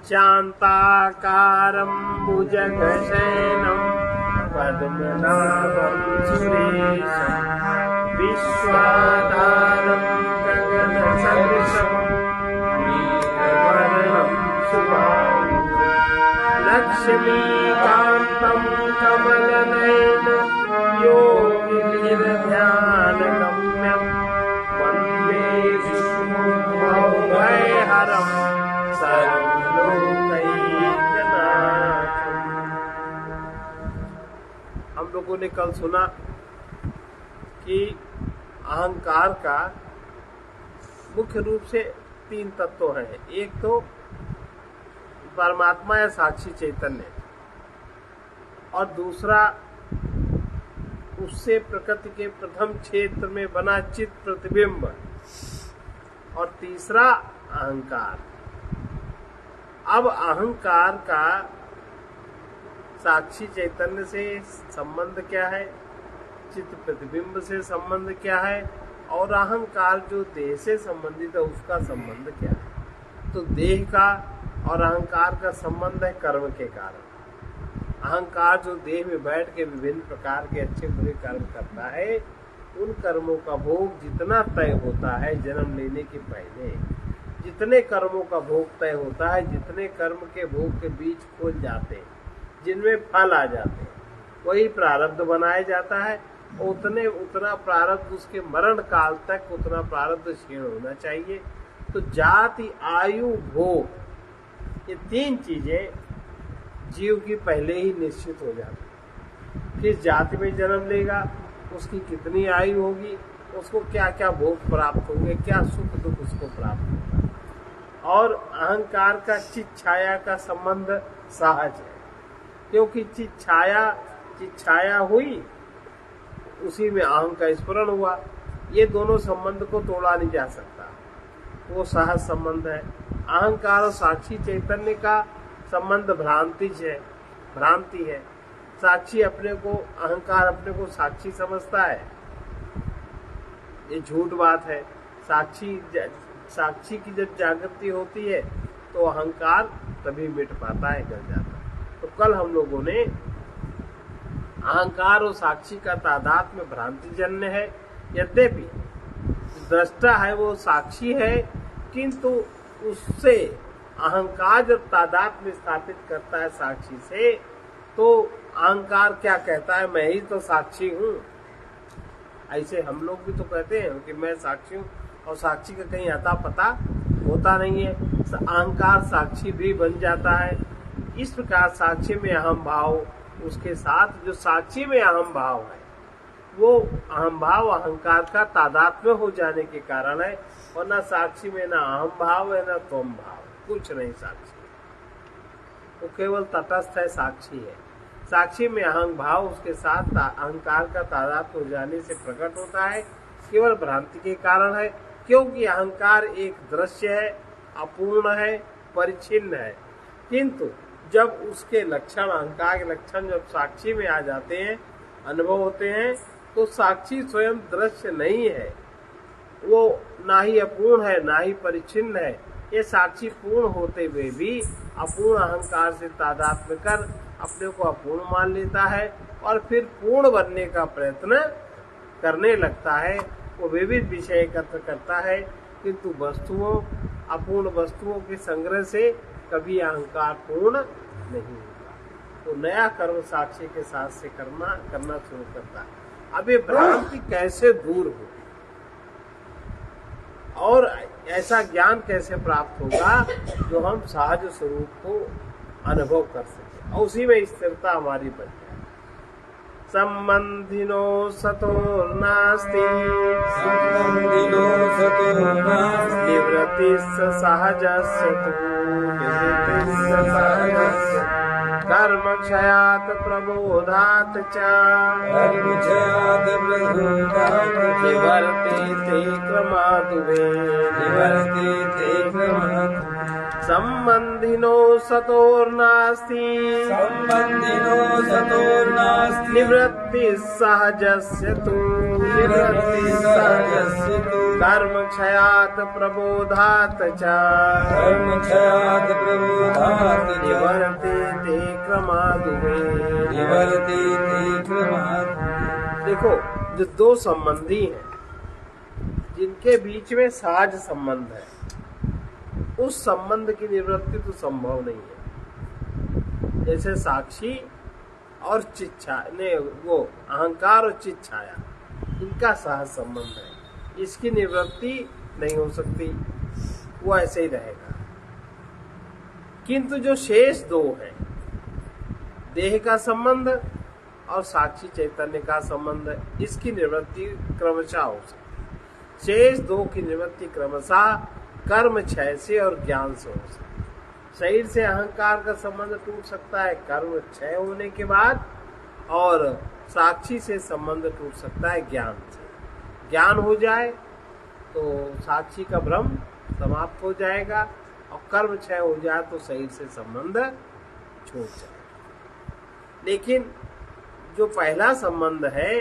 शान्ताकारं भुजगशयनं पद्मनाभं सुरेशं विश्वाधारं गगनसदृशं नीलवर्णं शुभांगं लक्ष्मीकान्तं कमलनयनं योगिनिर्ध्यानगम्यं वन्दे विष्णुभवभयहरं सर्वलोकैकनाथम्। हम लोगों ने कल सुना कि अहंकार का मुख्य रूप से 3 तत्व हैं। एक तो परमात्मा या साक्षी चैतन्य, और दूसरा उससे प्रकृति के प्रथम क्षेत्र में बना चित्त प्रतिबिंब, और तीसरा अहंकार। अब अहंकार का साक्षी चैतन्य से संबंध क्या है, चित्त प्रतिबिंब से संबंध क्या है, और अहंकार जो देह से संबंधित है उसका संबंध क्या है। तो देह का और अहंकार का संबंध है कर्म के कारण। अहंकार जो देह में बैठ के विभिन्न प्रकार के अच्छे बुरे कर्म करता है, उन कर्मों का भोग जितना तय होता है जन्म लेने के पहले, जितने कर्मों का भोग तय होता है, जितने कर्म के भोग के बीज खोल जाते हैं, जिनमें फल आ जाते हैं, वही प्रारब्ध बनाया जाता है। उतना प्रारब्ध उसके मरण काल तक उतना प्रारब्ध क्षीण होना चाहिए। तो जाति, आयु, भोग, ये 3 चीजें जीव की पहले ही निश्चित हो जाती। किस जाति में जन्म लेगा, उसकी कितनी आयु होगी, उसको क्या क्या भोग प्राप्त होंगे, क्या सुख दुख उसको प्राप्त होगा। और अहंकार का चित्त छाया का संबंध सहज है, क्योंकि चित्त छाया हुई, उसी में अहं का स्फुरण हुआ। ये दोनों संबंध को तोड़ा नहीं जा सकता, वो सहज संबंध है। अहंकार और साक्षी चैतन्य का संबंध भ्रांति है। साक्षी अपने को, अहंकार अपने को साक्षी समझता है, ये झूठ बात है। साक्षी की जब जागृति होती है तो अहंकार तभी मिट पाता है, गल जाता है। तो कल हम लोगों ने अहंकार और साक्षी का तादात्म्य भ्रांतिजन्य है। यद्यपि दृष्टा है वो साक्षी है, किंतु उससे अहंकार जब तादात्म्य स्थापित करता है साक्षी से, तो अहंकार क्या कहता है, मैं ही तो साक्षी हूँ। ऐसे हम लोग भी तो कहते हैं कि मैं साक्षी हूँ, और साक्षी का कहीं अता पता होता नहीं है। अहंकार साक्षी भी बन जाता है। इस प्रकार साक्षी में अहम भाव, उसके साथ जो साक्षी में अहम भाव है, वो अहम भाव अहंकार का तादात्म्य हो जाने के कारण है। और न साक्षी में ना अहम भाव है, ना त्वम भाव, कुछ नहीं साक्षी, वो केवल तटस्थ है, साक्षी है। साक्षी में अहम भाव उसके साथ अहंकार का तादात्म्य हो जाने से प्रकट होता है, केवल भ्रांति के कारण है। क्योंकि अहंकार एक दृश्य है, अपूर्ण है, परिच्छिन्न है। किंतु जब उसके लक्षण, अहंकार के लक्षण जब साक्षी में आ जाते हैं, अनुभव होते हैं, तो साक्षी स्वयं दृश्य नहीं है, वो ना ही अपूर्ण है, ना ही परिच्छिन्न है। ये साक्षी पूर्ण होते हुए भी अपूर्ण अहंकार से तादात्म्य कर अपने को अपूर्ण मान लेता है, और फिर पूर्ण बनने का प्रयत्न करने लगता है। वो विविध विषय एकत्र करता है, किंतु अपूर्ण वस्तुओं के संग्रह से कभी अहंकार पूर्ण नहीं होगा। तो नया कर्म साक्षी के साथ से करना शुरू करता है। अब ये भ्रांति कैसे दूर हो, और ऐसा ज्ञान कैसे प्राप्त होगा जो हम सहज स्वरूप को अनुभव कर सके, और उसी में स्थिरता हमारी बन जाए। संबंधिनो सतो नास्ति निवृत्तिश्च सहजस्य तु कर्म क्षयात् प्रबोधात् च निवर्तेते क्रमादुभे संबंधिनो सतोर्नास्ति निवृत्ति सहजस्य तु कर्म क्षयात प्रबोधात च कर्म क्षयात् प्रबोधात् च निवर्ते ते क्रमादुवे। निवर्ते ते क्रमात्। देखो, जो दो संबंधी हैं जिनके बीच में साझ संबंध है, उस संबंध की निवृत्ति तो संभव नहीं है। जैसे साक्षी और चिच्छा ने, वो अहंकार और चित छाया, इनका साझ संबंध है, इसकी निवृत्ति नहीं हो सकती, वो ऐसे ही रहेगा। किंतु जो शेष दो है, देह का संबंध और साक्षी चैतन्य का संबंध है, इसकी निवृत्ति क्रमशः हो सकती है। शेष दो की निवृत्ति क्रमशः कर्म क्षय से और ज्ञान से हो सकती है। शरीर से अहंकार का संबंध टूट सकता है कर्म क्षय होने के बाद, और साक्षी से संबंध टूट सकता है ज्ञान से। ज्ञान हो जाए तो साक्षी का भ्रम समाप्त हो जाएगा, और कर्म क्षय हो जाए तो शरीर से संबंध छूट जाएगा। लेकिन जो पहला संबंध है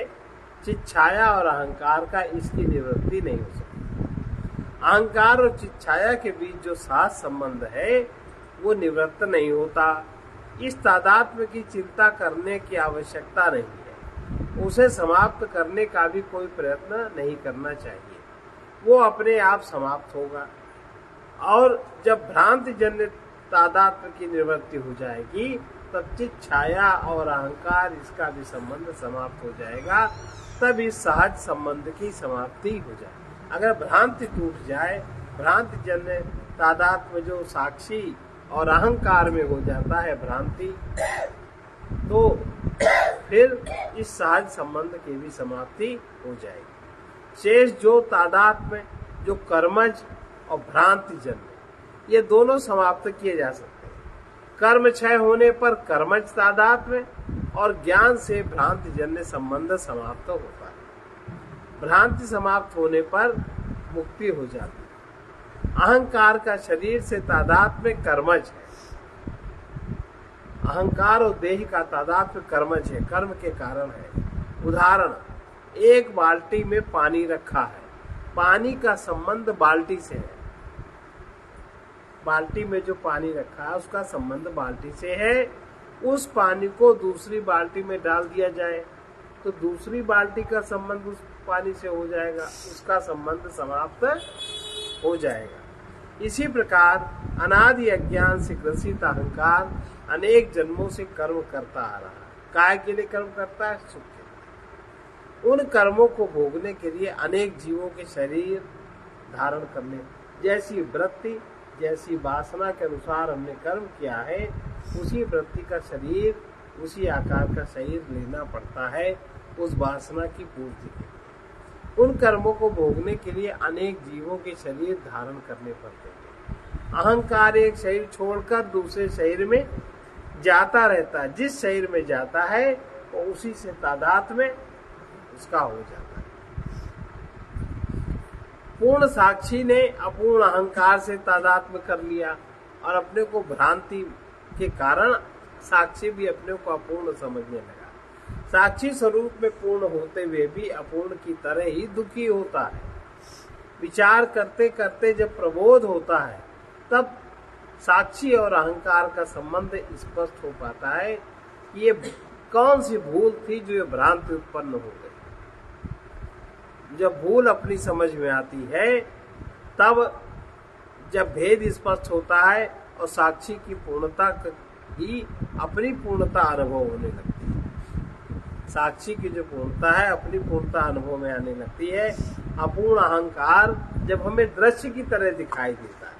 चित छाया और अहंकार का, इसकी निवृत्ति नहीं हो सकती। अहंकार और चित छाया के बीच जो साथ संबंध है वो निवृत्त नहीं होता। इस तादात्म्य की चिंता करने की आवश्यकता नहीं है, उसे समाप्त करने का भी कोई प्रयत्न नहीं करना चाहिए, वो अपने आप समाप्त होगा। और जब भ्रांति जन्य तादात्म्य की निवृत्ति हो जाएगी तब चित छाया और अहंकार, इसका भी संबंध समाप्त हो जाएगा, तब इस सहज संबंध की समाप्ति हो जाए। अगर भ्रांति टूट जाए, भ्रांति जन्य तादात्म्य जो साक्षी और अहंकार में हो जाता है भ्रांति, तो फिर इस सहज संबंध की भी समाप्ति हो जाएगी। शेष जो तादात्म्य, जो कर्मज और भ्रांति जन्य, ये दोनों समाप्त किए जा सकते हैं। कर्म क्षय होने पर कर्मज तादात्म्य और ज्ञान से भ्रांति जन्य संबंध समाप्त होता है। भ्रांति समाप्त होने पर मुक्ति हो जाती है। अहंकार का शरीर से तादात्म्य कर्मज है, अहंकार और देह का तादात्म्य कर्मज है, कर्म के कारण है। उदाहरण, एक बाल्टी में पानी रखा है, पानी का संबंध बाल्टी से है। बाल्टी में जो पानी रखा है उसका संबंध बाल्टी से है। उस पानी को दूसरी बाल्टी में डाल दिया जाए तो दूसरी बाल्टी का संबंध उस पानी से हो जाएगा, उसका संबंध समाप्त हो जाएगा। इसी प्रकार अनादि अज्ञान से ग्रसित अहंकार अनेक जन्मों से कर्म करता आ रहा है। काय के लिए कर्म करता है? सुख के लिए। उन कर्मों को भोगने के लिए अनेक जीवों के शरीर धारण करने, जैसी वृत्ति, जैसी वासना के अनुसार हमने कर्म किया है, उसी वृत्ति का शरीर, उसी आकार का शरीर लेना पड़ता है उस वासना की पूर्ति के लिए। उन कर्मों को भोगने के लिए अनेक जीवों के शरीर धारण करने पड़ते हैं। अहंकार एक शरीर छोड़कर दूसरे शरीर में जाता रहता है, जिस शरीर में जाता है वो उसी से तादात्म्य में उसका हो जाता है। पूर्ण साक्षी ने अपूर्ण अहंकार से तादात्म्य कर लिया और अपने को भ्रांति के कारण साक्षी भी अपने को अपूर्ण समझने लगा। साक्षी स्वरूप में पूर्ण होते हुए भी अपूर्ण की तरह ही दुखी होता है। विचार करते करते जब प्रबोध होता है तब साक्षी और अहंकार का संबंध स्पष्ट हो पाता है कि ये कौन सी भूल थी जो ये भ्रांति उत्पन्न हो गई। जब भूल अपनी समझ में आती है तब जब भेद स्पष्ट होता है और साक्षी की पूर्णता ही अपनी पूर्णता अनुभव होने लगती है। साक्षी की जो पूर्णता है अपनी पूर्णता अनुभव में आने लगती है। अपूर्ण अहंकार जब हमें दृश्य की तरह दिखाई देता है,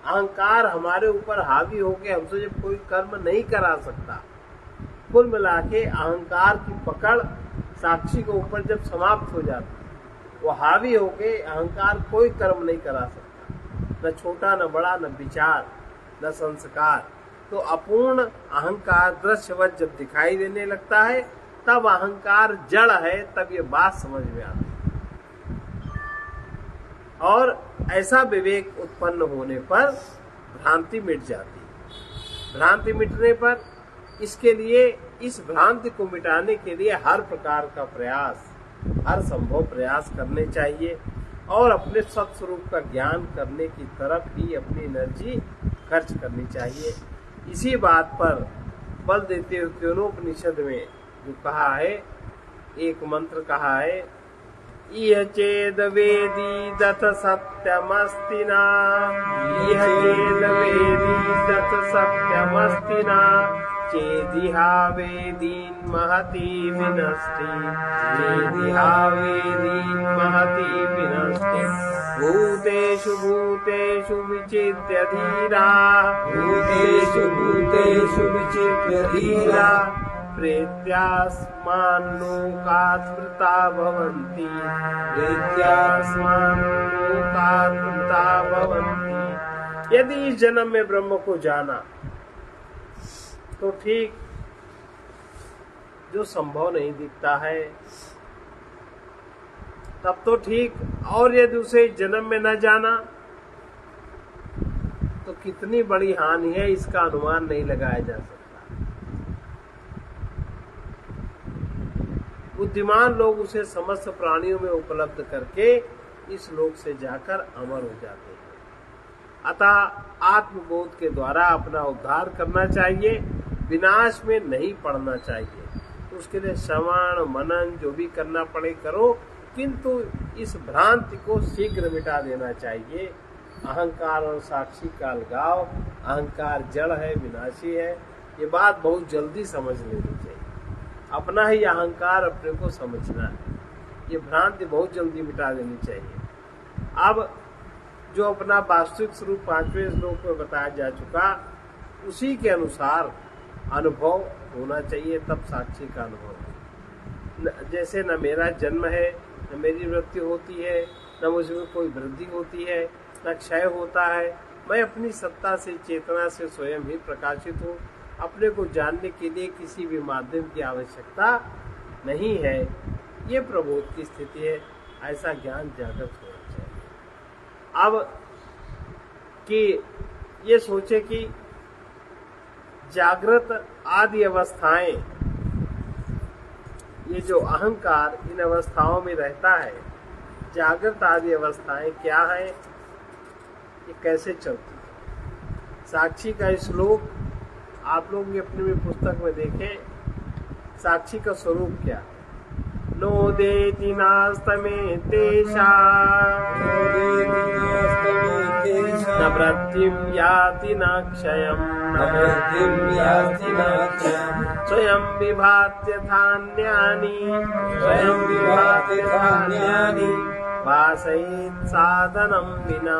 अहंकार हमारे ऊपर हावी होकर हमसे जब कोई कर्म नहीं करा सकता, कुल मिला के अहंकार की पकड़ साक्षी के ऊपर जब समाप्त हो जाती है, वो हावी होके अहंकार कोई कर्म नहीं करा सकता, न छोटा न बड़ा, न विचार न संस्कार। तो अपूर्ण अहंकार दृश्यवत जब दिखाई देने लगता है तब अहंकार जड़ है, तब ये बात समझ में आती है। और ऐसा विवेक उत्पन्न होने पर भ्रांति मिट जाती है। भ्रांति मिटने पर इसके लिए, इस भ्रांति को मिटाने के लिए हर प्रकार का प्रयास, हर संभव प्रयास करने चाहिए। और अपने सत्स्वरूप का ज्ञान करने की तरफ ही अपनी एनर्जी खर्च करनी चाहिए। इसी बात पर बल देते हुए केनोपनिषद में जो कहा है, एक मंत्र कहा है, इह चेद वेदी दथ सत्यमस्ति ना, इह चेद वेदी दथ सत्यमस्ति ना, चेदिहा वेदीन महती विनष्टि, चेदिहा वेदीन महती विनष्टि, भूतेषु भूतेषु विचित्य धीरा, भूतेषु भूतेषु विचित्य धीरा, प्रेत्यास्मान् लोकात् वृता भवन्ति, प्रेत्यास्मान् लोकात् वृता भवन्ति। यदि इस जन्म में ब्रह्म को जाना तो ठीक, जो संभव नहीं दिखता है तब तो ठीक, और यदि उसे जन्म में न जाना तो कितनी बड़ी हानि है, इसका अनुमान नहीं लगाया जा सकता। बुद्धिमान लोग उसे समस्त प्राणियों में उपलब्ध करके इस लोक से जाकर अमर हो जाते हैं। अतः आत्मबोध के द्वारा अपना उद्धार करना चाहिए, विनाश में नहीं पड़ना चाहिए। तो उसके लिए श्रवण मनन जो भी करना पड़े करो, किंतु इस भ्रांति को शीघ्र मिटा देना चाहिए। अहंकार और साक्षी का अलगाव, अहंकार जड़ है, विनाशी है, ये बात बहुत जल्दी समझ लेनी चाहिए। अपना ही अहंकार अपने को समझना है, ये भ्रांति बहुत जल्दी मिटा देनी चाहिए। अब जो अपना वास्तविक स्वरूप 5वें श्लोक में बताया जा चुका, उसी के अनुसार अनुभव होना चाहिए, तब साक्षी का अनुभव। जैसे न मेरा जन्म है, न मेरी मृत्यु होती है, न मुझमें कोई वृद्धि होती है, न क्षय होता है। मैं अपनी सत्ता से, चेतना से स्वयं ही प्रकाशित हूँ। अपने को जानने के लिए किसी भी माध्यम की आवश्यकता नहीं है। ये प्रबोध की स्थिति है, ऐसा ज्ञान जागृत होना चाहिए। अब कि ये सोचे कि जागृत आदि अवस्थाएं, ये जो अहंकार इन अवस्थाओं में रहता है, जागृत आदि अवस्थाएं क्या है, ये कैसे चलती है। साक्षी का श्लोक आप लोग भी अपनी भी पुस्तक में देखें, साक्षी का स्वरूप क्या है। नो देति नास्तमे तेषा, न वृद्धिं याति न क्षयम्, स्वयं विभात्य धान्यानि, स्वयं विभात्य धान्यानि, भासयेत् साधनं विना।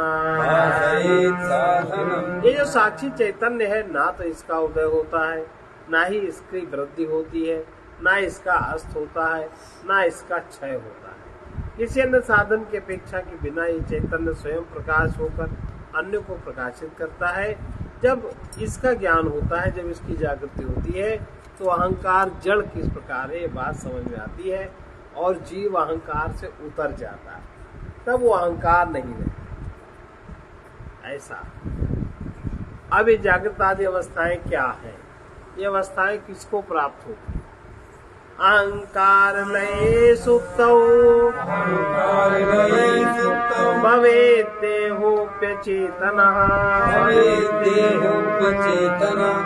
ये जो साक्षी चैतन्य है, ना तो इसका उदय होता है, ना ही इसकी वृद्धि होती है, ना इसका अस्त होता है, ना इसका क्षय होता है। किसी अन्य साधन की अपेक्षा के बिना ये चैतन्य स्वयं प्रकाश होकर अन्य को प्रकाशित करता है। जब इसका ज्ञान होता है, जब इसकी जागृति होती है, तो अहंकार जड़ किस प्रकार है ये बात समझ में आती है और जीव अहंकार से उतर जाता है, तब वो अहंकार नहीं रहता। ऐसा अब ये जागृत आदि अवस्थाएं क्या है, ये अवस्थाएं किसको प्राप्त होती? अहंकार लये सुप्तौ भवेत् देहोऽप्यचेतनः,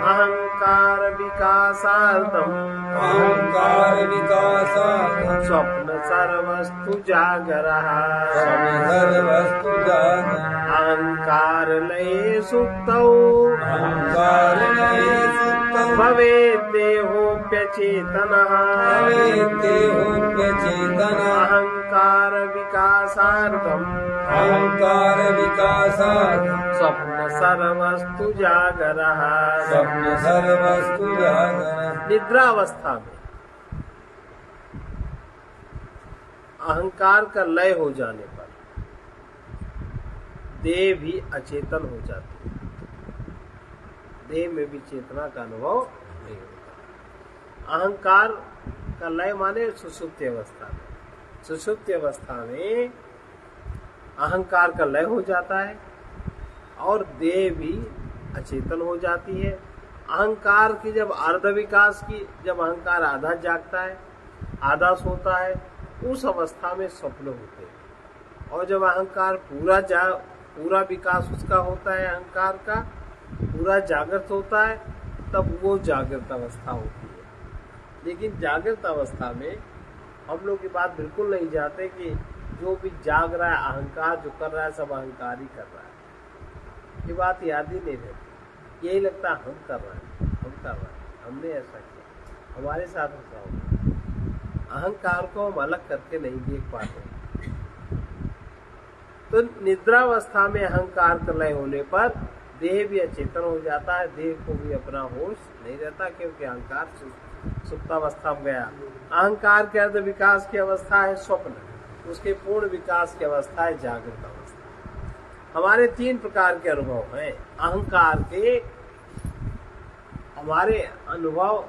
अहंकार विकासार्थम् स्वप्न सर्वस्तु जागरः। अहंकार लये सुप्तौ भवेत् देहोऽप्यचेतनः, अहंकार विकासार्थम् स्वप्न सर्वस्तु जागरः। निद्रावस्था में अहंकार का लय हो जाने पर देह भी अचेतन हो जाती है, देह में भी चेतना का अनुभव नहीं होता। अहंकार का लय माने सुषुप्ति अवस्था में, सुषुप्ति अवस्था में अहंकार का लय हो जाता है और देह भी अचेतन हो जाती है। अहंकार की जब अर्ध विकास की, जब अहंकार आधा जागता है, आधा सोता है, उस अवस्था में स्वप्न होते हैं। और जब अहंकार पूरा विकास उसका होता है, अहंकार का पूरा जागृत होता है, तब वो जागृत अवस्था होती है। लेकिन जागृत अवस्था में हम लोग की बात बिल्कुल नहीं जाते कि जो भी जाग रहा है, अहंकार जो कर रहा है सब अहंकार ही कर रहा है। ये बात याद ही नहीं रहती। यही लगता है हम कर रहे हैं, हमने ऐसा किया, हमारे साथ ऐसा होगा। अहंकार को हम अलग करके नहीं देख पाते। तो निद्रावस्था में अहंकार का लय होने पर देह भी अचेतन हो जाता है, देह को भी अपना होश नहीं रहता, क्योंकि अहंकार सुप्तावस्था में गया। अहंकार के अर्ध विकास की अवस्था है स्वप्न, उसके पूर्ण विकास की अवस्था है जागृत अवस्था। हमारे 3 प्रकार के अनुभव हैं अहंकार के। हमारे अनुभव,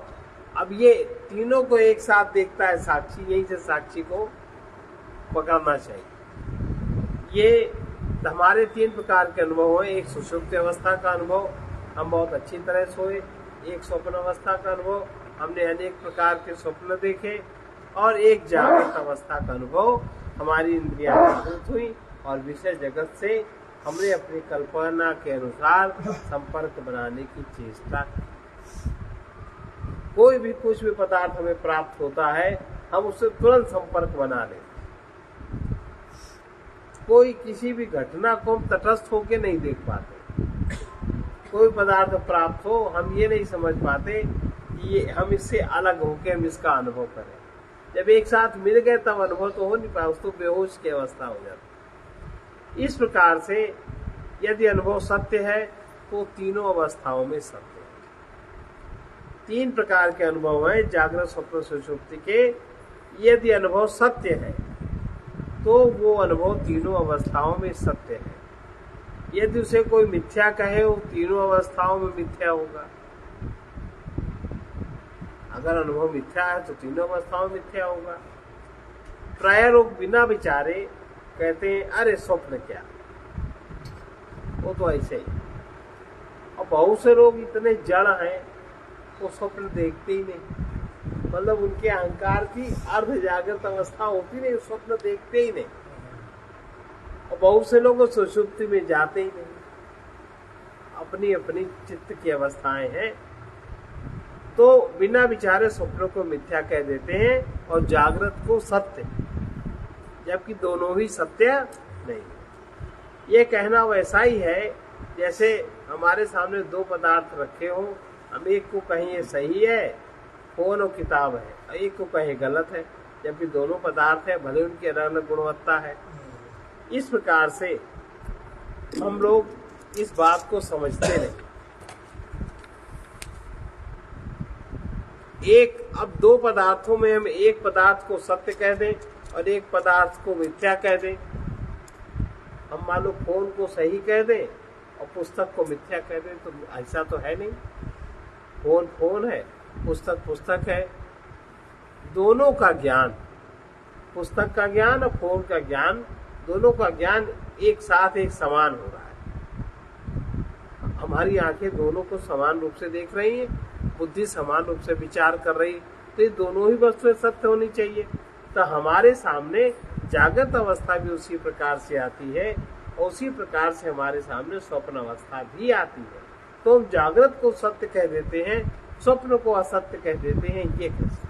अब ये तीनों को एक साथ देखता है साक्षी, यही से साक्षी को पकड़ना चाहिए। ये हमारे 3 प्रकार के अनुभव हैं। एक सुषुप्त अवस्था का अनुभव, हम बहुत अच्छी तरह सोए। एक स्वप्न अवस्था का अनुभव, हमने अनेक प्रकार के स्वप्न देखे। और एक जागृत अवस्था का अनुभव, हमारी इंद्रियां जागृत हुई और विषय जगत से हमने अपनी कल्पना के अनुसार संपर्क बनाने की चेष्टा की। कोई भी कुछ भी पदार्थ हमें प्राप्त होता है, हम उससे तुरंत संपर्क बना लेते। कोई किसी भी घटना को हम तटस्थ होकर नहीं देख पाते। कोई पदार्थ प्राप्त हो, हम ये नहीं समझ पाते ये हम इससे अलग होकर हम इसका अनुभव करें। जब एक साथ मिल गए तब अनुभव तो हो नहीं पाया, उस तो बेहोश की अवस्था हो जाती। इस प्रकार से यदि अनुभव सत्य है तो तीनों अवस्थाओं में सत्य है। 3 प्रकार के अनुभव हैं जागृत, स्वप्न, सुषुप्ति के। यदि अनुभव सत्य है तो वो अनुभव तीनों अवस्थाओं में सत्य है। यदि उसे कोई मिथ्या कहे, वो तीनों अवस्थाओं में मिथ्या होगा। अगर अनुभव मिथ्या है तो तीनों अवस्थाओं में मिथ्या होगा। प्राय लोग बिना विचारे कहते हैं अरे स्वप्न क्या, वो तो ऐसे ही। और बहुत से लोग इतने जड़ हैं वो स्वप्न देखते ही नहीं, मतलब उनके अहंकार की अर्ध जागृत अवस्था होती नहीं, स्वप्न देखते ही नहीं। और बहुत से लोग सुषुप्ति में जाते ही नहीं। अपनी अपनी चित्त की अवस्थाएं हैं, तो बिना विचारे स्वप्नों को मिथ्या कह देते हैं और जागृत को सत्य, जबकि दोनों ही सत्य नहीं। ये कहना वैसा ही है जैसे हमारे सामने 2 पदार्थ रखे हों, हम एक को कहें ये सही है, फोन और किताब है, और एक को कहें गलत है, जबकि दोनों पदार्थ है, भले उनकी अलग अलग गुणवत्ता है। इस प्रकार से हम लोग इस बात को समझते नहीं। अब 2 पदार्थों में हम एक पदार्थ को सत्य कह दें और एक पदार्थ को मिथ्या कह दें। हम मान लो फोन को सही कह दें और पुस्तक को मिथ्या कह दें, तो ऐसा तो है नहीं। फोन फोन है, पुस्तक पुस्तक है। दोनों का ज्ञान, पुस्तक का ज्ञान और फोन का ज्ञान, दोनों का ज्ञान एक साथ एक समान हो रहा है। हमारी आंखें दोनों को समान रूप से देख रही हैं, बुद्धि समान रूप से विचार कर रही, तो ये दोनों ही वस्तुएं सत्य होनी चाहिए। तो हमारे सामने जागृत अवस्था भी उसी प्रकार से आती है और उसी प्रकार से हमारे सामने स्वप्न अवस्था भी आती है। तो हम जागृत को सत्य कह देते हैं, स्वप्न को असत्य कह देते हैं। ये कैसे?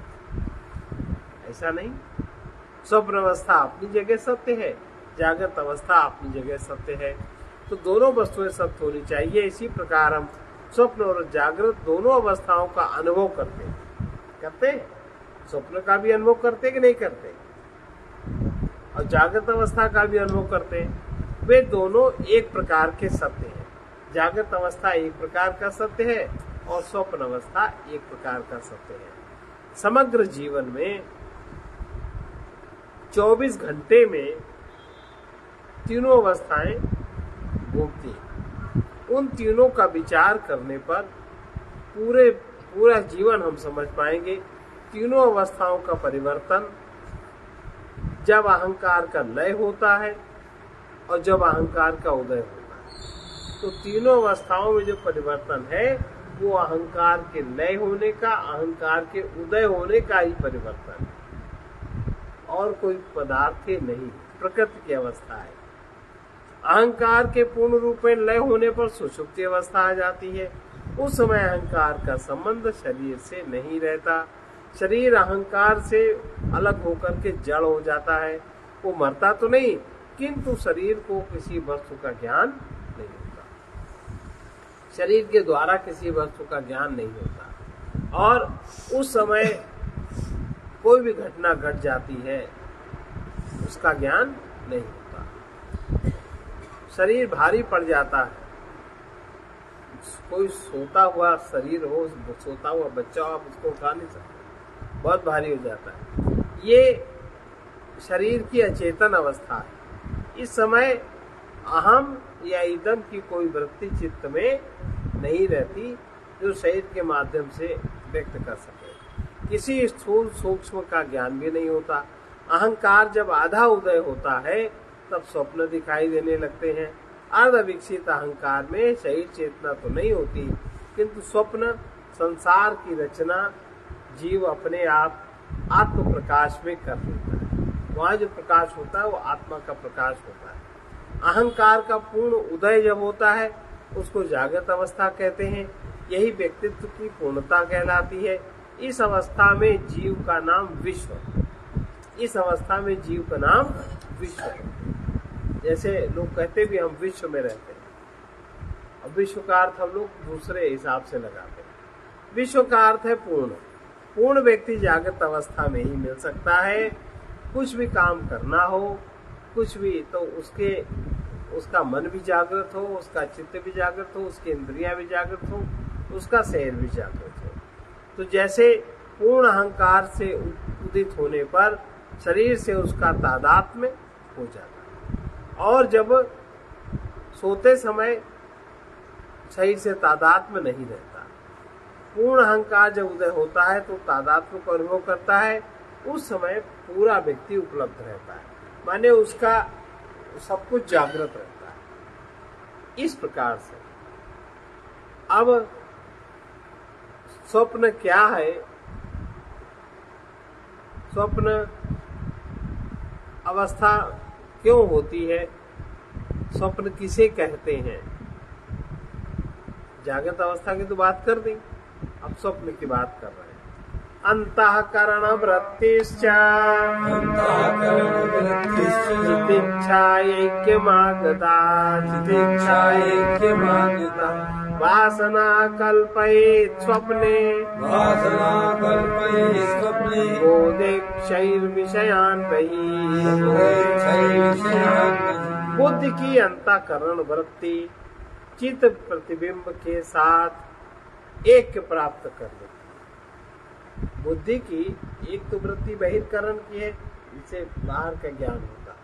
ऐसा नहीं। स्वप्न अवस्था अपनी जगह सत्य है, जागृत अवस्था अपनी जगह सत्य है, तो दोनों वस्तुएं सत्य होनी चाहिए। इसी प्रकार हम स्वप्न और जागृत दोनों अवस्थाओं का अनुभव करते हैं। स्वप्न का भी अनुभव करते कि नहीं करते, और जागृत अवस्था का भी अनुभव करते हैं। वे दोनों एक प्रकार के सत्य हैं। जागृत अवस्था एक प्रकार का सत्य है और स्वप्न अवस्था एक प्रकार का सत्य है। समग्र जीवन में 24 घंटे में तीनों अवस्थाएं घूमती हैं। उन तीनों का विचार करने पर पूरा जीवन हम समझ पाएंगे। तीनों अवस्थाओं का परिवर्तन जब अहंकार का लय होता है और जब अहंकार का उदय होता है, तो तीनों अवस्थाओं में जो परिवर्तन है वो अहंकार के लय होने का, अहंकार के उदय होने का ही परिवर्तन है, और कोई पदार्थ नहीं। प्रकृति की अवस्था है। अहंकार के पूर्ण रूप में लय होने पर सुषुप्ति अवस्था आ जाती है। उस समय अहंकार का संबंध शरीर से नहीं रहता। शरीर अहंकार से अलग होकर के जड़ हो जाता है। वो मरता तो नहीं, किंतु शरीर को किसी वस्तु का ज्ञान नहीं होता। शरीर के द्वारा किसी वस्तु का ज्ञान नहीं होता और उस समय कोई भी घटना घट जाती है, उसका ज्ञान नहीं होता। शरीर भारी पड़ जाता है। कोई सोता हुआ शरीर हो, सोता हुआ बच्चा हो, आप उसको उठा नहीं सकते, बहुत भारी हो जाता है। ये शरीर की अचेतन अवस्था है। इस समय अहम या इदम की कोई वृत्ति चित्त में नहीं रहती जो शरीर के माध्यम से व्यक्त कर सके। किसी स्थूल सूक्ष्म का ज्ञान भी नहीं होता। अहंकार जब आधा उदय होता है तब स्वप्न दिखाई देने लगते हैं। अर्ध विकसित अहंकार में शरीर चेतना तो नहीं होती, किंतु स्वप्न संसार की रचना जीव अपने आप आत्म प्रकाश में कर लेता है। वहाँ जो प्रकाश होता है वो आत्मा का प्रकाश होता है। अहंकार का पूर्ण उदय जब होता है उसको जागृत अवस्था कहते हैं। यही व्यक्तित्व की पूर्णता कहलाती है। इस अवस्था में जीव का नाम विश्व। इस अवस्था में जीव का नाम विश्व है। जैसे लोग कहते भी हम विश्व में रहते हैं। अब विश्व का अर्थ हम लोग दूसरे हिसाब से लगाते हैं। विश्व का अर्थ है पूर्ण। पूर्ण व्यक्ति जागृत अवस्था में ही मिल सकता है। कुछ भी काम करना हो, कुछ भी, तो उसका मन भी जागृत हो, उसका चित्त भी जागृत हो, उसकी इंद्रियां भी जागृत हो, उसका शरीर भी जागृत हो। तो जैसे पूर्ण अहंकार से उदित होने पर शरीर से उसका तादात्म्य हो जाता है। और जब सोते समय शरीर से तादात्म्य नहीं रहता। पूर्ण अहंकार जब उदय होता है तो तादात्म्य को अनुभव करता है। उस समय पूरा व्यक्ति उपलब्ध रहता है, माने उसका सब कुछ जागृत रहता है। इस प्रकार से अब स्वप्न क्या है? स्वप्न अवस्था क्यों होती है? स्वप्न किसे कहते हैं? जागृत अवस्था की तो बात कर दी, अब स्वप्न की बात कर रहे हैं। अंतःकरण वृत्तिश्च चितिच्छायैक्यमागता वासना कल्पयेत् स्वप्ने बोधेक्षैर्विषयान् बहिः। बुद्धि की अंतःकरण वृत्ति चित्त प्रतिबिंब के साथ ऐक्य प्राप्त कर लेती। बुद्धि की एक तो वृत्ति बहिर्करण की है, जिससे बाहर का ज्ञान होता है,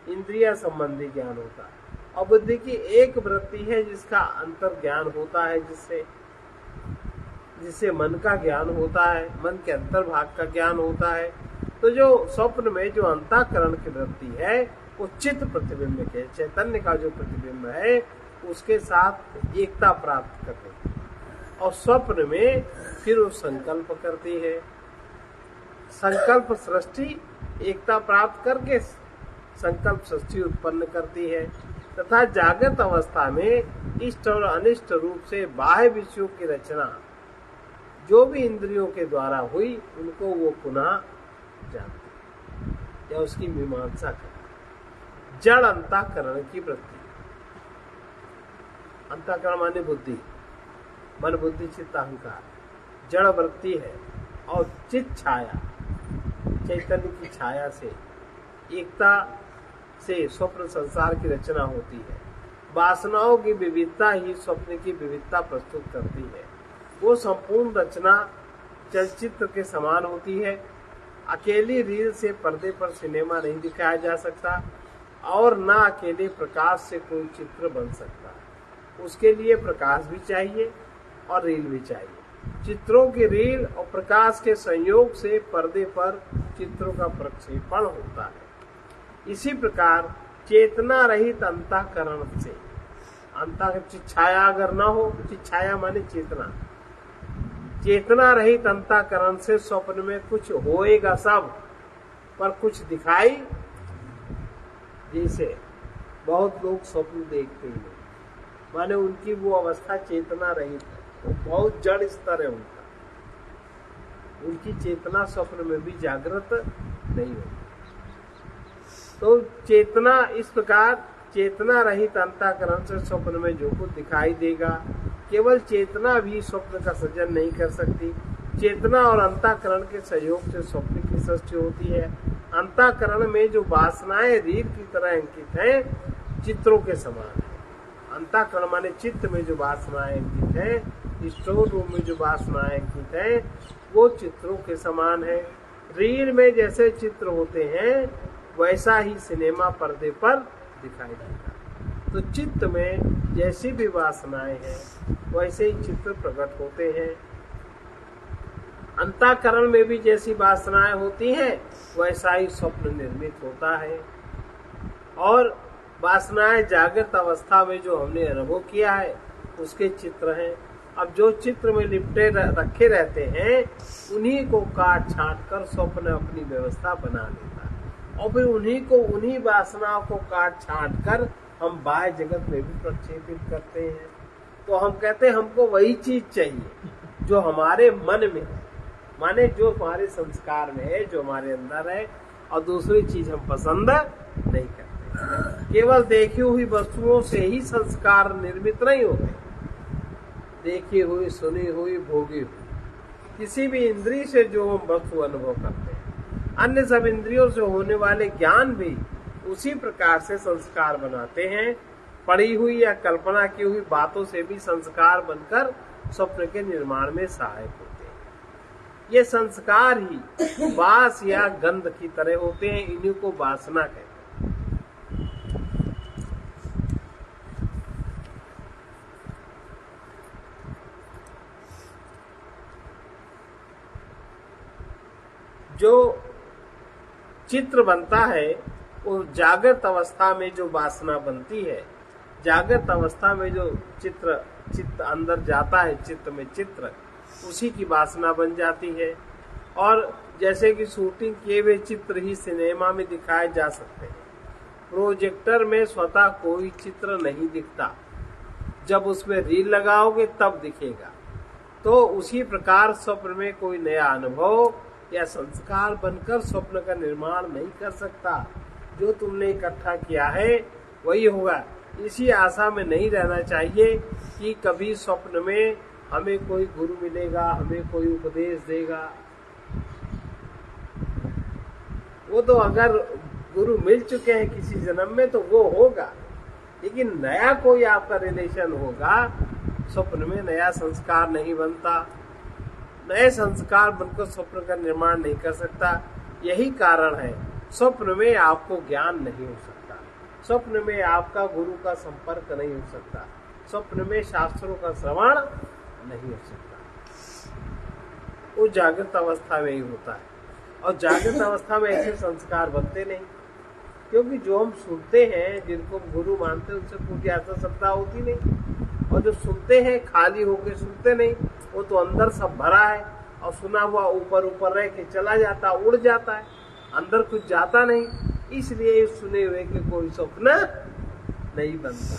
इंद्रिया संबंधी ज्ञान होता है। और बुद्धि की एक वृत्ति है जिसका अंतर ज्ञान होता है, जिससे मन का ज्ञान होता है, मन के अंतर्भाग का ज्ञान होता है। तो जो स्वप्न में जो अंतःकरण की वृत्ति है वो चित्त प्रतिबिंब के, चैतन्य का जो प्रतिबिंब है उसके साथ एकता प्राप्त कर लेती है। और स्वप्न में फिर वो संकल्प करती है। संकल्प सृष्टि एकता प्राप्त करके संकल्प सृष्टि उत्पन्न करती है। तथा जागृत अवस्था में इष्ट और अनिष्ट रूप से बाह्य विषयों की रचना जो भी इंद्रियों के द्वारा हुई उनको वो पुनः जानती या उसकी मीमांसा करती। जड़ अंतःकरण की वृत्ति। अंतःकरण माने बुद्धि, मन बुद्धि चित्त अहंकार जड़ वृत्ति है। और चित्त छाया, चैतन्य की छाया से एकता से स्वप्न संसार की रचना होती है। वासनाओं की विविधता ही स्वप्न की विविधता प्रस्तुत करती है। वो संपूर्ण रचना चलचित्र के समान होती है। अकेली रील से पर्दे पर सिनेमा नहीं दिखाया जा सकता और न अकेले प्रकाश से कोई चित्र बन सकता। उसके लिए प्रकाश भी चाहिए और रील भी चाहिए। चित्रों की रील और प्रकाश के संयोग से पर्दे पर चित्रों का प्रक्षेपण होता है। इसी प्रकार चेतना रहित अंतःकरण से, छाया अगर न हो, छाया माने चेतना, चेतना रहित अंतःकरण से स्वप्न में कुछ होएगा सब, पर कुछ दिखाई जैसे बहुत लोग स्वप्न देखते हैं, माने उनकी वो अवस्था चेतना रहित है, वो बहुत जड़ स्तर है उनका, उनकी चेतना स्वप्न में भी जागृत नहीं होती। तो चेतना इस प्रकार चेतना रहित अंतःकरण से स्वप्न में जो कुछ दिखाई देगा, केवल चेतना भी स्वप्न का सृजन नहीं कर सकती। चेतना और अंतःकरण के सहयोग से स्वप्न की सृष्टि होती है। अंतःकरण में जो वासनाएं रीढ़ की तरह अंकित हैं, चित्रों के समान है। अंतःकरण माने चित्त में जो वासनाएं अंकित है, स्टोर रूम में जो वासनाएं अंकित है, वो चित्रों के समान है। रीढ़ में जैसे चित्र होते हैं वैसा ही सिनेमा पर्दे पर दिखाई देता है। तो चित्त में जैसी भी वासनाएं हैं वैसे ही चित्र प्रकट होते हैं। अंतःकरण में भी जैसी वासनाएं होती हैं वैसा ही स्वप्न निर्मित होता है। और वासनाएं जागृत अवस्था में जो हमने अनुभव किया है उसके चित्र हैं। अब जो चित्र में लिपटे रखे रहते हैं उन्हीं को काट छांट कर स्वप्न अपनी व्यवस्था बना लेता है, और फिर उन्हीं वासनाओं को काट छांट कर हम बाह्य जगत में भी प्रक्षेपित करते हैं। तो हम कहते हैं हमको वही चीज चाहिए जो हमारे मन में है, माने जो हमारे संस्कार में है, जो हमारे अंदर है, और दूसरी चीज हम पसंद नहीं करते। केवल देखी हुई वस्तुओं से ही संस्कार निर्मित नहीं होते। देखी हुई, सुनी हुई, भोगी हुई किसी भी इंद्रिय से जो हम वस्तु अनुभव करते हैं, अन्य सब इंद्रियों से होने वाले ज्ञान भी उसी प्रकार से संस्कार बनाते हैं। पढ़ी हुई या कल्पना की हुई बातों से भी संस्कार बनकर स्वप्न के निर्माण में सहायक होते हैं। ये संस्कार ही वास या गंध की तरह होते हैं, इन्हीं को वासना कहते हैं। जो चित्र बनता है वो जागृत अवस्था में जो वासना बनती है, जागृत अवस्था में जो चित्त अंदर जाता है, चित्त में चित्र, उसी की वासना बन जाती है। और जैसे कि शूटिंग किए हुए चित्र ही सिनेमा में दिखाए जा सकते हैं। प्रोजेक्टर में स्वतः कोई चित्र नहीं दिखता, जब उसमें रील लगाओगे तब दिखेगा। तो उसी प्रकार स्वप्न में कोई नया अनुभव या संस्कार बनकर स्वप्न का निर्माण नहीं कर सकता। जो तुमने इकट्ठा किया है वही होगा। इसी आशा में नहीं रहना चाहिए कि कभी स्वप्न में हमें कोई गुरु मिलेगा, हमें कोई उपदेश देगा। वो तो अगर गुरु मिल चुके हैं किसी जन्म में तो वो होगा, लेकिन नया कोई आपका रिलेशन होगा, स्वप्न में नया संस्कार नहीं बनता। नए संस्कार बनकर स्वप्न का निर्माण नहीं कर सकता। यही कारण है स्वप्न में आपको ज्ञान नहीं हो सकता, स्वप्न में आपका गुरु का संपर्क नहीं हो सकता, स्वप्न में शास्त्रों का श्रवण नहीं हो सकता। वो जागृत अवस्था में ही होता है, और जागृत अवस्था में ऐसे संस्कार बनते नहीं, क्योंकि जो हम सुनते हैं, जिनको गुरु मानते हैं, उनसे पूरी आत्मसत्ता होती नहीं। और जो सुनते हैं खाली होके सुनते नहीं, वो तो अंदर सब भरा है, और सुना हुआ ऊपर ऊपर रह के चला जाता, उड़ जाता है, अंदर कुछ जाता नहीं। इसलिए सुने हुए के कोई स्वप्न नहीं बनता।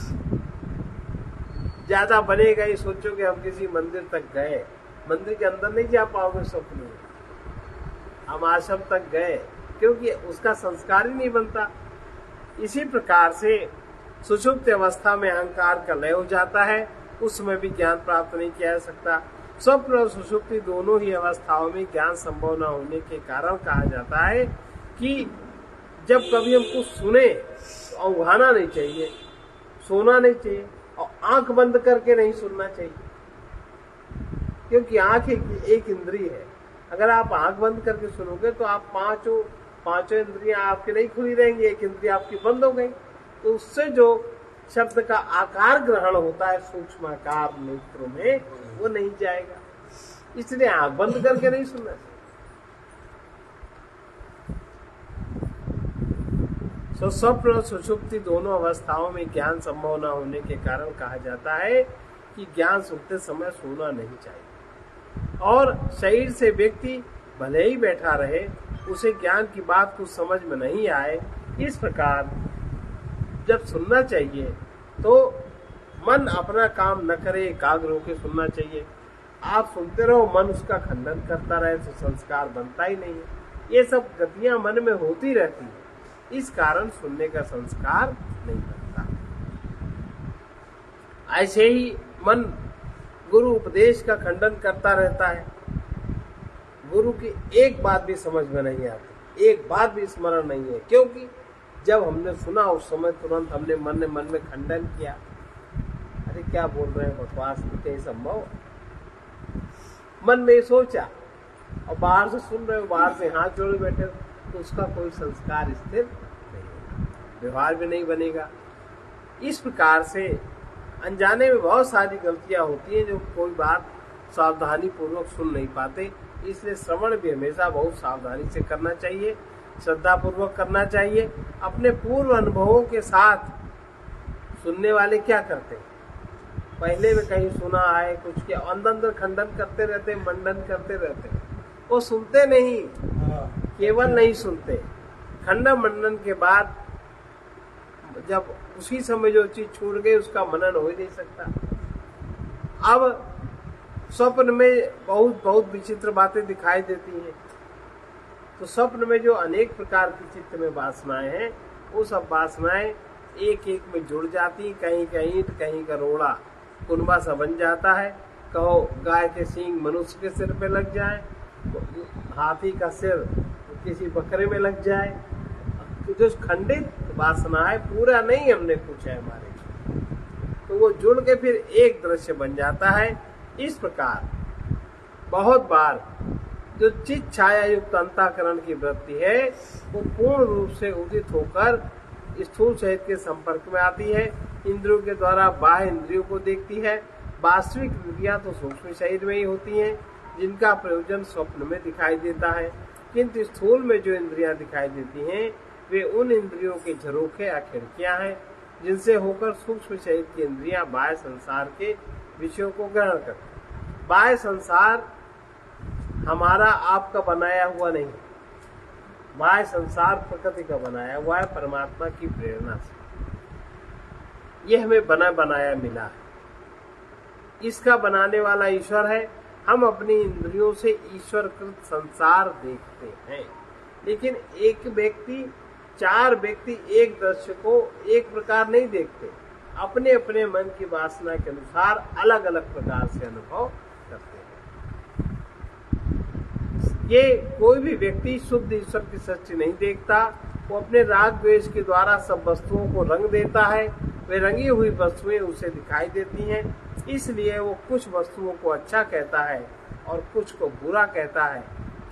ज्यादा बनेगा ये सोचो कि हम किसी मंदिर तक गए, मंदिर के अंदर नहीं जा पाओगे स्वप्न में। हम आश्रम तक गए, क्योंकि उसका संस्कार ही नहीं बनता। इसी प्रकार से सुषुप्त अवस्था में अहंकार का लय हो जाता है, उसमें भी ज्ञान प्राप्त नहीं किया जा सकता। स्वप्न और सुषुप्ति दोनों ही अवस्थाओं में ज्ञान संभव न होने के कारण कहा जाता है कि जब कभी हम कुछ सुने तो अवघाना नहीं चाहिए, सोना नहीं चाहिए, और आंख बंद करके नहीं सुनना चाहिए, क्योंकि आंख एक इंद्रिय है। अगर आप आंख बंद करके सुनोगे तो आप पांचों इंद्रियां आपकी नहीं खुली रहेंगी, एक इंद्रिय आपकी बंद हो गई, तो उससे जो शब्द का आकार ग्रहण होता है सूक्ष्म आकार नेत्रों में, वो नहीं जाएगा। इसलिए आंख बंद करके नहीं सुनना चाहिए। स्वप्न और सुषुप्ति दोनों अवस्थाओं में ज्ञान संभव न होने के कारण कहा जाता है कि ज्ञान सुनते समय सोना नहीं चाहिए। और शरीर से व्यक्ति भले ही बैठा रहे, उसे ज्ञान की बात कुछ समझ में नहीं आए, इस प्रकार जब सुनना चाहिए तो मन अपना काम न करे, एकाग्र होकर सुनना चाहिए। आप सुनते रहो, मन उसका खंडन करता रहे तो संस्कार बनता ही नहीं है। ये सब गतियां मन में होती रहती है, इस कारण सुनने का संस्कार नहीं बनता। ऐसे ही मन गुरु उपदेश का खंडन करता रहता है, गुरु की एक बात भी समझ में नहीं आती, एक बात भी स्मरण नहीं है, क्योंकि जब हमने सुना उस समय तुरंत हमने मन में खंडन किया, अरे क्या बोल रहे हैं बकवास, कहीं संभव। मन में सोचा और बाहर से सुन रहे हो, बाहर से हाथ जोड़े बैठे हो, तो उसका कोई संस्कार स्थिर नहीं होगा, व्यवहार भी नहीं बनेगा। इस प्रकार से अनजाने में बहुत सारी गलतियां होती हैं, जो कोई बात सावधानी पूर्वक सुन नहीं पाते। इसलिए श्रवण भी हमेशा बहुत सावधानी से करना चाहिए, श्रद्धा पूर्वक करना चाहिए। अपने पूर्व अनुभवों के साथ सुनने वाले क्या करते हैं, पहले में कहीं सुना है कुछ के अंदर खंडन करते रहते, मंडन करते रहते, वो सुनते नहीं, केवल नहीं सुनते, खंडन मंडन के बाद जब उसी समय जो चीज छूट गई उसका मनन हो ही नहीं सकता। अब स्वप्न में बहुत विचित्र बातें दिखाई देती हैं, तो स्वप्न में जो अनेक प्रकार की चित्त में वासनाएं हैं, वो सब वासनाएं एक एक में जुड़ जाती, कहीं का ईंट कहीं का रोड़ा कुनबा सा बन जाता है। कहो गाय के सींग मनुष्य के सिर पे लग जाए, हाथी का सिर किसी बकरे में लग जाए, तो जो खंडित वासनाएं पूरा नहीं हमने कुछ है हमारे, तो वो जुड़ के फिर एक दृश्य बन जाता है। इस प्रकार बहुत बार जो चित्त छाया युक्त अंतःकरण की वृत्ति है, वो पूर्ण रूप से उदित होकर स्थूल शरीर के संपर्क में आती है, इंद्रियों के द्वारा बाह्य इंद्रियों को देखती है। वास्तविक इंद्रियां तो सूक्ष्म शरीर में ही होती हैं, जिनका प्रयोजन स्वप्न में दिखाई देता है, किंतु स्थूल में जो इंद्रियां दिखाई देती हैं, वे उन इंद्रियों के झरोखे या खिड़कियां हैं, जिनसे होकर सूक्ष्म शरीर की इंद्रियां बाह्य संसार के विषयों को ग्रहण करती हैं। बाह्य संसार हमारा आपका बनाया हुआ नहीं, बाह्य संसार प्रकृति का बनाया हुआ है, परमात्मा की प्रेरणा से यह हमें बनाया मिला है। इसका बनाने वाला ईश्वर है। हम अपनी इंद्रियों से ईश्वर कृत संसार देखते हैं, लेकिन एक व्यक्ति, चार व्यक्ति एक दृश्य को एक प्रकार नहीं देखते, अपने अपने मन की वासना के अनुसार अलग अलग प्रकार से अनुभव करते हैं। ये कोई भी व्यक्ति शुद्ध ईश्वर की सच्ची नहीं देखता, वो अपने राग द्वेष के द्वारा सब वस्तुओं को रंग देता है, वे रंगी हुई वस्तुएं उसे दिखाई देती हैं, इसलिए वो कुछ वस्तुओं को अच्छा कहता है और कुछ को बुरा कहता है,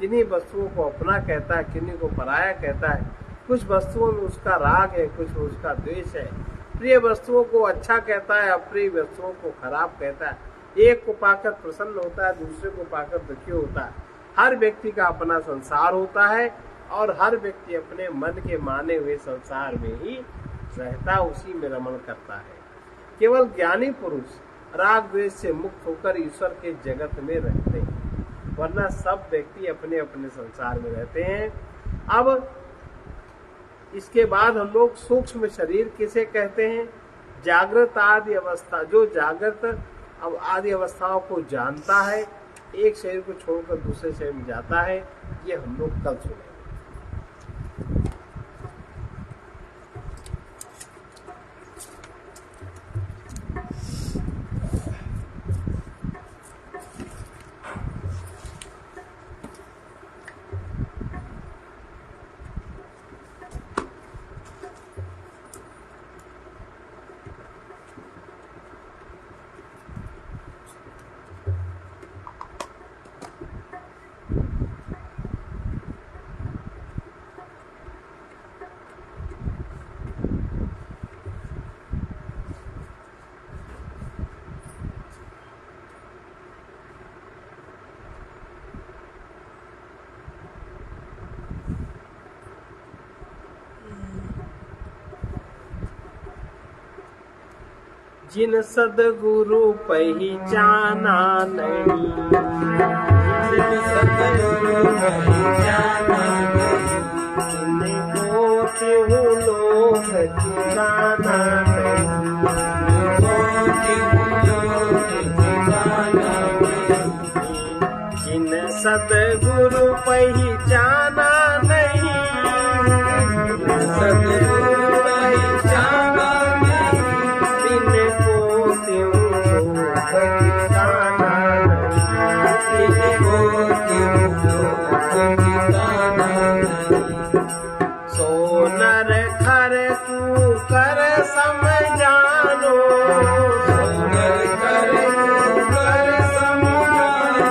किन्हीं वस्तुओं को अपना कहता है, किन्हीं को पराया कहता है, कुछ वस्तुओं में उसका राग है, कुछ में उसका द्वेष है, प्रिय वस्तुओं को अच्छा कहता है, अप्रिय वस्तुओं को खराब कहता है, एक को पाकर प्रसन्न होता है, दूसरे को पाकर दुखी होता है। हर व्यक्ति का अपना संसार होता है और हर व्यक्ति अपने मन के माने हुए संसार में ही रहता, उसी में रमण करता है। केवल ज्ञानी पुरुष राग द्वेष से मुक्त होकर ईश्वर के जगत में रहते हैं, वरना सब व्यक्ति अपने अपने संसार में रहते हैं। अब इसके बाद हम लोग सूक्ष्म शरीर किसे कहते हैं? जागृत आदि अवस्था, जो जागृत अब आदि अवस्थाओं को जानता है, एक शरीर को छोड़कर दूसरे शरीर में जाता है, ये हम लोग कल सुनेंगे। जिन सदगुरु पहचाना नहीं, जिन सदगुरु पहचाना नहीं, जिनको त्यों लोभ ठिकाना नहीं। जिन सतगुरु पहचाना नहीं, सतगुरु पहचाना नहीं, तिनको त्यों लोभ ठिकाना नहीं। तिनको त्यों लोभ ठिकाना नहीं। सो नर खर कुकर समझानो, नर कर कर समझानो,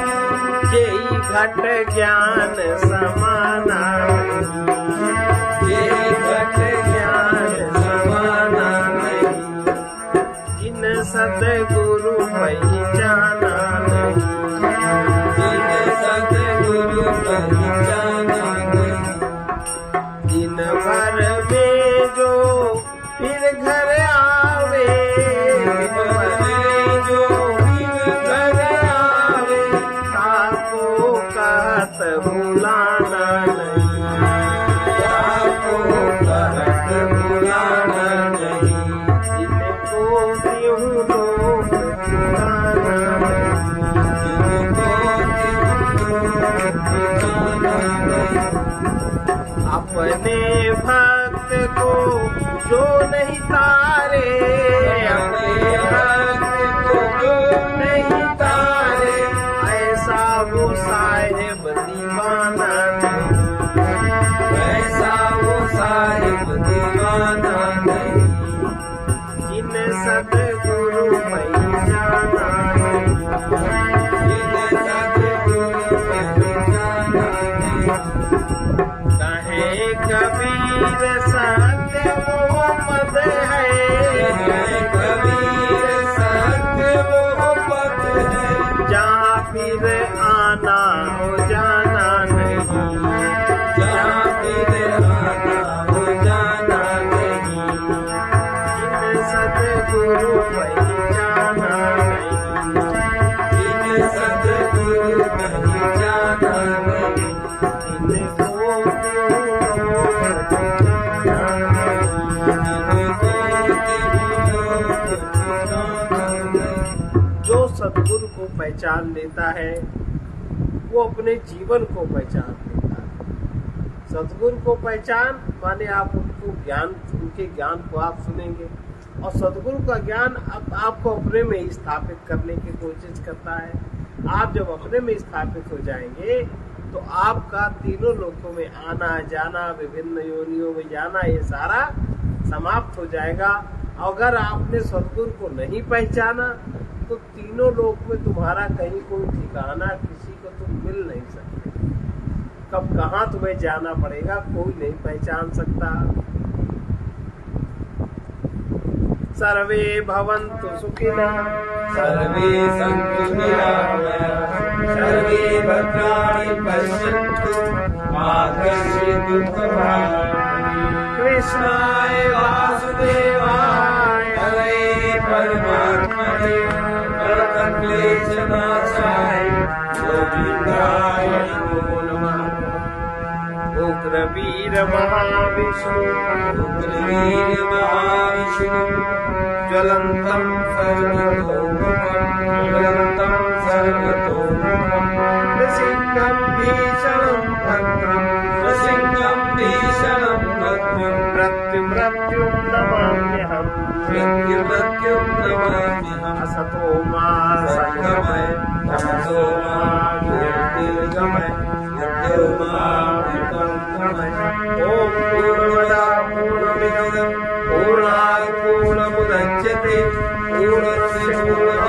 जेई घट ज्ञान समाना नहीं। ये घट ज्ञान समाना नहीं। जिन सतगुरु पहचाना नहीं, जिन सतगुरु पहचाना नहीं। दिन भर में जो फिर घर आवे, दिन भर जो फिर घर आवे, ताको कहत भुलाना नहीं। ताको कहत भुलाना नहीं। जिनको त्यों लोभ ठिकाना नहीं। जिनको त्यों लोभ ठिकाना नहीं। अपने भक्त को जो नहीं तारे, अपने भक्त को जो नहीं तारे, ऐसा वो साहेब दीवाना नहीं। ऐसा वो साहिब दीवाना नहीं। जिन सतगुरु पहचाना नहीं, जिन सतगुरु पहचाना नहीं। कहे कबीर सत्य वो पद है, कबीर सत्य वो पद है, जहाँ फिर आना हो जाना नहीं। जहाँ फिर आना हो जाना नहीं। जिन सतगुरु पहचाना नहीं, जिन सतगुरु पहचाना नहीं। जिनको त्यों लोभ ठिकाना नहीं। जिनको त्यों लोभ ठिकाना नहीं। जो सतगुरु को पहचान लेता है वो अपने जीवन को पहचान लेता है। सतगुरु को पहचान माने आप उनको ज्ञान, उनके ज्ञान को आप सुनेंगे और सतगुरु का ज्ञान आपको अपने में स्थापित करने की कोशिश करता है। आप जब अपने में स्थापित हो जाएंगे तो आपका तीनों लोकों में आना जाना, विभिन्न योनियों में जाना, ये सारा समाप्त हो जाएगा। अगर आपने सतगुरु को नहीं पहचाना तो तीनों लोक में तुम्हारा कहीं कोई ठिकाना, किसी को तुम मिल नहीं सकते। कब कहाँ तुम्हें जाना पड़ेगा कोई नहीं पहचान सकता। सर्वे भवन्तु सुखिनः, सर्वे सन्तु निरामयाः, सर्वे भद्राणि पश्यन्तु, मा कश्चित् दुःखभाग्। कृष्णाय वासुदेवाय हरे परमात्मने प्रणतक्लेशनाशाय गोविन्दाय नमो नमः। उग्रवीर महाविष्णु, उग्रवीर महाविष्णु, ज्वलन्तं सर्वतोमुखं, ज्वलन्तं सर्वतोमुखं, नृसिंहं भीषणं भद्रं, नृसिंहं भीषणं भद्रं, मृत्युं नमाम्यहम्। मृत्युं नमाम्यहम्। असतो मा संगमय, तमसो मा ज्योतिर्गमय, मृत्योर्मामृतंगमय। ॐ पूर्णमदः पूर्णमिदं पूर्णात् पूर्णमुदच्यते, पूर्णस्य पूर्णम्